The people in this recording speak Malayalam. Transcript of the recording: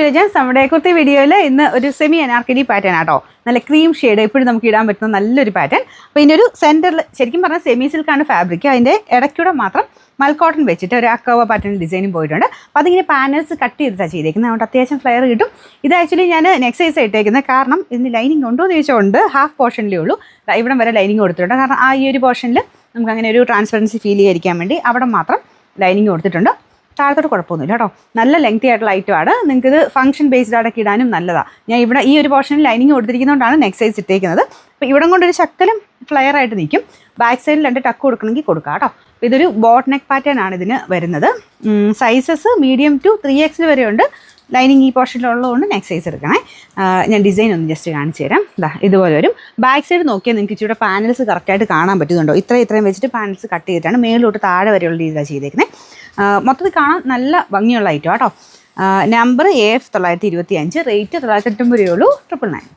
To legends. നമ്മുടെ കുർത്തി വീഡിയോയിൽ ഇന്ന് ഒരു സെമി അനാർക്കലി പാറ്റേൺ ആട്ടോ. നല്ല ക്രീം ഷെയ്ഡ് എപ്പോഴും നമുക്ക് ഇടാൻ പറ്റുന്ന നല്ലൊരു പാറ്റേൺ. അപ്പോൾ ഇതിൻ്റെ ഒരു സെൻറ്ററിൽ ശരിക്കും പറഞ്ഞാൽ സെമി സിൽക്കാണ് ഫാബ്രിക്. അതിൻ്റെ ഇടയ്ക്കൂടെ മാത്രം മൽക്കോട്ടൺ വെച്ചിട്ട് ഒരു അക്കോവ പാറ്റേൺ ഡിസൈനും പോയിട്ടുണ്ട്. അപ്പോൾ അതിങ്ങനെ പാനൽസ് കട്ട് ചെയ്തിട്ടാണ് ചെയ്തേക്കുന്നത്. അതുകൊണ്ട് അത്യാവശ്യം ഫ്ലെയർ കിട്ടും. ഇത് ആക്ച്വലി ഞാൻ നെക്സ്റ്റ് സൈസ് ഇട്ടേക്കുന്നത്. കാരണം ഇതിന് ലൈനിങ് ഉണ്ടോ എന്ന് ചോദിച്ചുകൊണ്ട് ഹാഫ് പോർഷനിലേ ഉള്ളൂ. ഇവിടം വരെ ലൈനിങ് കൊടുത്തിട്ടുണ്ട്. കാരണം ആ ഈ ഒരു പോർഷനിൽ നമുക്ക് അങ്ങനെ ഒരു ട്രാൻസ്പെറൻസി ഫീൽ ചെയ്യാതിരിക്കാൻ വേണ്ടി അവിടെ മാത്രം ലൈനിങ് കൊടുത്തിട്ടുണ്ട്. താഴത്തോട്ട് കുഴപ്പമൊന്നുമില്ല കേട്ടോ. നല്ല ലെങ്തി ആയിട്ടുള്ള ഐറ്റമാണ്. നിങ്ങൾക്കിത് ഫംഗ്ഷൻ ബേസ്ഡ് ആയിട്ടൊക്കെ ഇടാനും നല്ലതാണ്. ഞാൻ ഇവിടെ ഈ ഒരു പോർഷനിൽ ലൈനിങ് കൊടുത്തിരിക്കുന്നതുകൊണ്ടാണ് നെക്സ്റ്റ് സൈസ് ഇട്ടേക്കുന്നത്. അപ്പോൾ ഇവിടം കൊണ്ടൊരു ശക്കലം ഫ്ലെയർ ആയിട്ട് നിൽക്കും. ബാക്ക് സൈഡിൽ 2 ടക്ക് കൊടുക്കണമെങ്കിൽ കൊടുക്കാം കേട്ടോ. അപ്പോൾ ഇതൊരു ബോട്ട് നെക്ക് പാറ്റേൺ ആണ് ഇതിന് വരുന്നത്. സൈസസ് മീഡിയം ടു 3X വരെയുണ്ട്. ലൈനിങ് ഈ പോർഷനിലുള്ളതുകൊണ്ട് നെക്സ്റ്റ് സൈസ് എടുക്കണേ. ഞാൻ ഡിസൈൻ ഒന്ന് ജസ്റ്റ് കാണിച്ചു തരാം. ഇതുപോലെ വരും. ബാക്ക് സൈഡ് നോക്കിയാൽ നിങ്ങൾക്ക് ഇച്ചിരി പാനൽസ് കറക്റ്റായിട്ട് കാണാൻ പറ്റുന്നുണ്ടോ? ഇത്രയും വെച്ചിട്ട് പാനൽസ് കട്ട് ചെയ്തിട്ടാണ് മേലോട്ട് താഴെ വരെയുള്ള രീതിയിലാണ് ചെയ്തേക്കുന്നത്. മൊത്തത്തിൽ കാണാൻ നല്ല ഭംഗിയുള്ള ഐറ്റം കേട്ടോ. നമ്പർ AF 925, റേറ്റ് 980 രൂപയുള്ളൂ. 999.